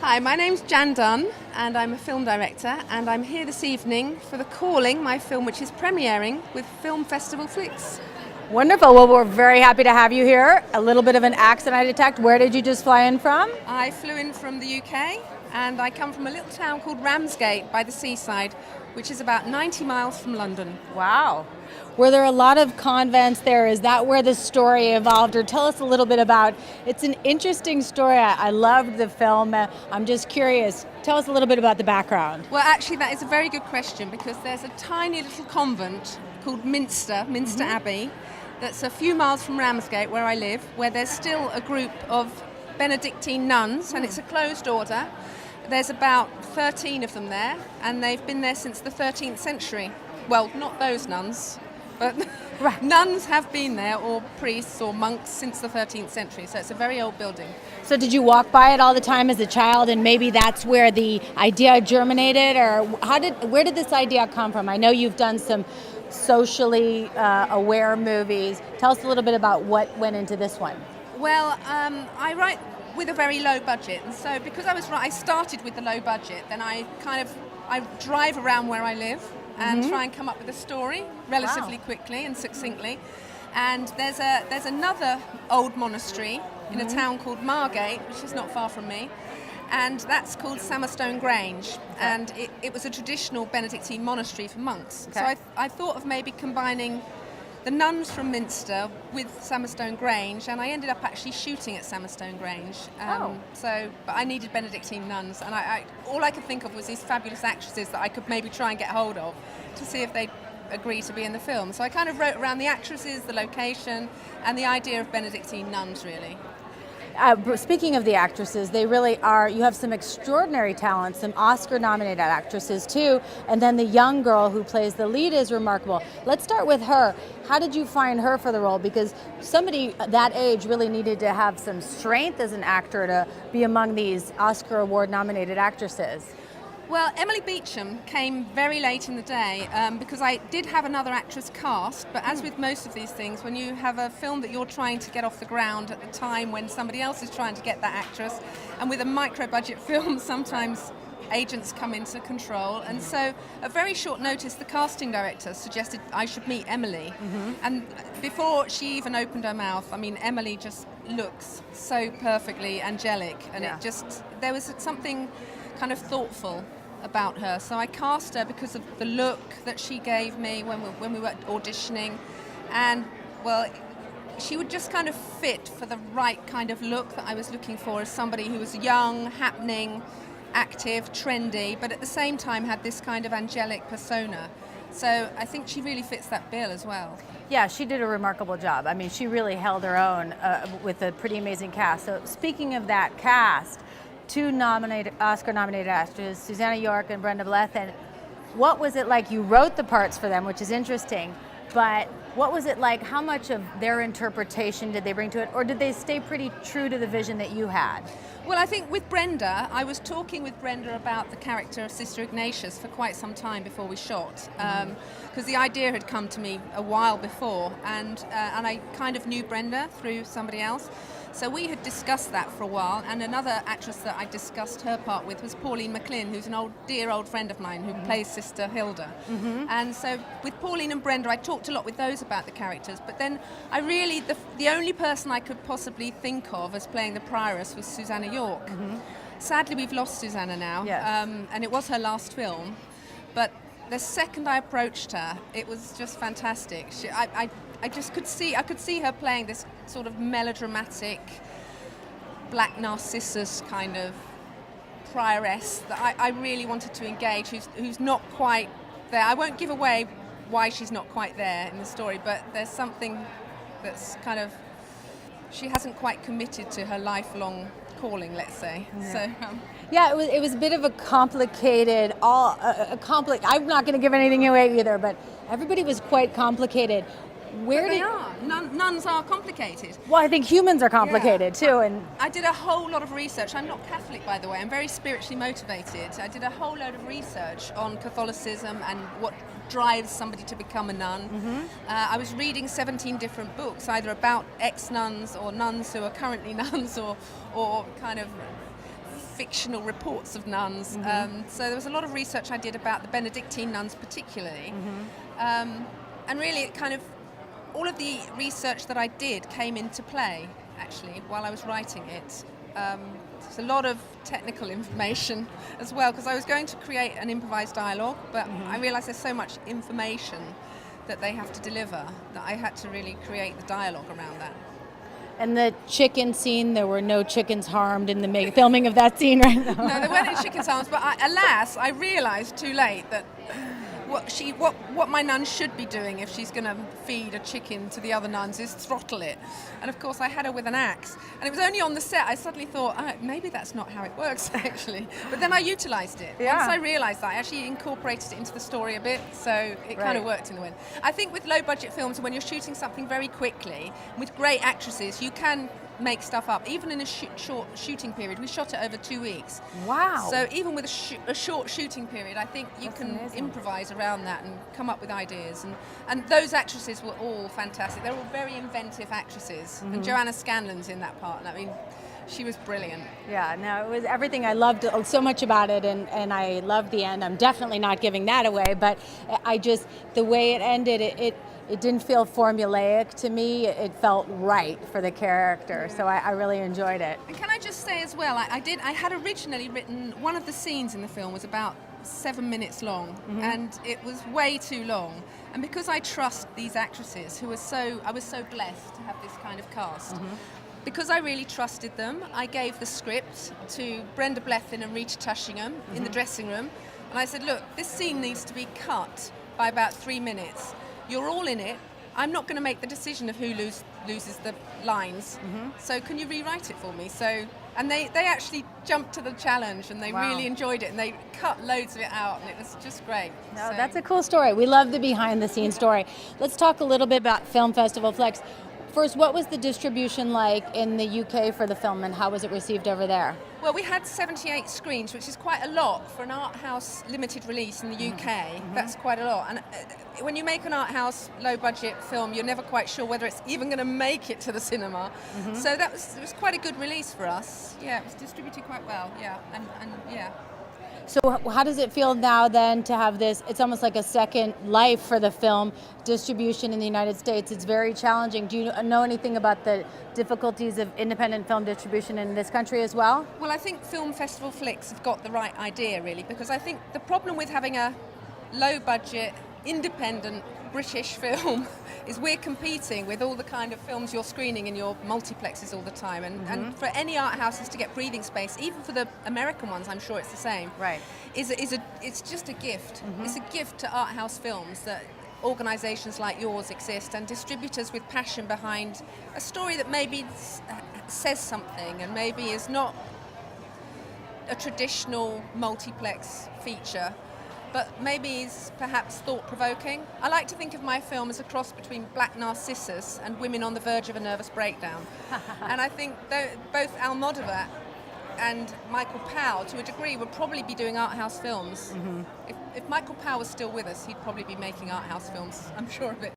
Hi, my name's Jan Dunn, and I'm a film director, and I'm here this evening for The Calling, my film which is premiering with Film Festival Flix. Wonderful. Well, we're very happy to have you here. A little bit of an accent I detect. Where did you just fly in from? I flew in from the UK, and I come from a little town called Ramsgate by the seaside, which is about 90 miles from London. Wow. Were there a lot of convents there? Is that where the story evolved? Or tell us a little bit about, it's an interesting story. I loved the film. I'm just curious. Tell us a little bit about the background. Well, actually, that is a very good question, because there's a tiny little convent called Minster Abbey, that's a few miles from Ramsgate, where I live, where there's still a group of Benedictine nuns, and it's a closed order. There's about 13 of them there, and they've been there since the 13th century. Well, not those nuns, but Right. nuns have been there, or priests or monks, since the 13th century, so it's a very old building. So did you walk by it all the time as a child, and maybe that's where the idea germinated, or where did this idea come from? I know you've done some socially aware movies. Tell us a little bit about what went into this one. Well, I write with a very low budget, and so because I started with the low budget, then I drive around where I live and try and come up with a story relatively quickly and succinctly. And there's another old monastery in a town called Margate, which is not far from me, and that's called Samerstone Grange, and it was a traditional Benedictine monastery for monks. Okay. So I thought of maybe combining the nuns from Minster with Samerstone Grange, and I ended up actually shooting at Samerstone Grange. But I needed Benedictine nuns, and all I could think of was these fabulous actresses that I could maybe try and get hold of to see if they'd agree to be in the film. So I kind of wrote around the actresses, the location, and the idea of Benedictine nuns, really. Speaking of the actresses, they really are, you have some extraordinary talent, some Oscar-nominated actresses too, and then the young girl who plays the lead is remarkable. Let's start with her. How did you find her for the role? Because somebody that age really needed to have some strength as an actor to be among these Oscar Award-nominated actresses. Well, Emily Beecham came very late in the day because I did have another actress cast, but as with most of these things, when you have a film that you're trying to get off the ground at the time when somebody else is trying to get that actress, and with a micro-budget film, sometimes agents come into control, and so at very short notice the casting director suggested I should meet Emily, and before she even opened her mouth, I mean, Emily just looks so perfectly angelic, and there was something kind of thoughtful about her. So I cast her because of the look that she gave me when we were auditioning, and well, she would just kind of fit for the right kind of look that I was looking for, as somebody who was young, happening, active, trendy, but at the same time had this kind of angelic persona. So I think she really fits that bill as well. Yeah, she did a remarkable job. I mean, she really held her own with a pretty amazing cast. So speaking of that cast, two Oscar-nominated actors, Susanna York and Brenda Bleth, and what was it like? You wrote the parts for them, which is interesting, but what was it like? How much of their interpretation did they bring to it, or did they stay pretty true to the vision that you had? Well, I think with Brenda, I was talking with Brenda about the character of Sister Ignatius for quite some time before we shot, because the idea had come to me a while before, and I kind of knew Brenda through somebody else. So we had discussed that for a while, and another actress that I discussed her part with was Pauline McLean, who's an dear old friend of mine who plays Sister Hilda. And so with Pauline and Brenda, I talked a lot with those about the characters, but then I really, the only person I could possibly think of as playing the prioress was Susanna York. Sadly, we've lost Susanna now, and it was her last film, but the second I approached her, it was just fantastic. I could see her playing this sort of melodramatic Black Narcissus kind of prioress that I really wanted to engage, who's not quite there. I won't give away why she's not quite there in the story, but there's something that's kind of, she hasn't quite committed to her lifelong calling, let's say. Yeah. It was a bit of a complicated, I'm not going to give anything away either, but everybody was quite complicated. They are. Nuns are complicated. Well, I think humans are complicated too. And I did a whole lot of research. I'm not Catholic, by the way. I'm very spiritually motivated. I did a whole load of research on Catholicism and what drives somebody to become a nun. I was reading 17 different books, either about ex-nuns or nuns who are currently nuns, or kind of fictional reports of nuns. So there was a lot of research I did about the Benedictine nuns particularly. And really it kind of, all of the research that I did came into play actually while I was writing it. There's a lot of technical information as well, because I was going to create an improvised dialogue, but I realised there's so much information that they have to deliver that I had to really create the dialogue around that. And the chicken scene, there were no chickens harmed in the filming of that scene, right? No, there weren't any chicken arms, but alas, I realised too late that what my nun should be doing if she's going to feed a chicken to the other nuns is throttle it. And of course I had her with an axe. And it was only on the set I suddenly thought, maybe that's not how it works actually. But then I utilised it. Yeah. Once I realised that, I actually incorporated it into the story a bit, so it kind of worked in the end. I think with low budget films, when you're shooting something very quickly, with great actresses, you can make stuff up. Even in a short shooting period, we shot it over 2 weeks. Wow. So even with a short shooting period, I think you can amazing. improvise around that and come up with ideas. And those actresses were all fantastic. They're all very inventive actresses. And Joanna Scanlon's in that part. And I mean, she was brilliant. Yeah, no, it was everything. I loved so much about it, and I loved the end. I'm definitely not giving that away, but I just, the way it ended, it didn't feel formulaic to me. It felt right for the character, so I really enjoyed it. And can I just say as well, I had originally written, one of the scenes in the film was about 7 minutes long, and it was way too long. And because I trust these actresses, I was so blessed to have this kind of cast. Because I really trusted them, I gave the script to Brenda Blethyn and Rita Tushingham in the dressing room, and I said, look, this scene needs to be cut by about 3 minutes. You're all in it. I'm not going to make the decision of who loses the lines. So can you rewrite it for me? So, and they actually jumped to the challenge, and they really enjoyed it, and they cut loads of it out, and it was just great. No, that's a cool story. We love the behind-the-scenes story. Let's talk a little bit about Film Festival Flix. First, what was the distribution like in the UK for the film, and how was it received over there? Well, we had 78 screens, which is quite a lot for an art house limited release in the UK. That's quite a lot. And when you make an art house low budget film, you're never quite sure whether it's even going to make it to the cinema. So it was quite a good release for us. Yeah, it was distributed quite well. Yeah, and yeah. So how does it feel now then to have this, it's almost like a second life for the film, distribution in the United States? It's very challenging. Do you know anything about the difficulties of independent film distribution in this country as well? Well, I think Film Festival Flix have got the right idea, really, because I think the problem with having a low budget, independent British film is we're competing with all the kind of films you're screening in your multiplexes all the time, and for any art houses to get breathing space, even for the American ones, I'm sure it's the same. Right. It's just a gift. It's a gift to art house films that organisations like yours exist, and distributors with passion behind a story that maybe says something and maybe is not a traditional multiplex feature, but maybe is perhaps thought-provoking. I like to think of my film as a cross between Black Narcissus and Women on the Verge of a Nervous Breakdown. And I think both Almodovar and Michael Powell, to a degree, would probably be doing art house films. If Michael Powell was still with us, he'd probably be making art house films, I'm sure of it.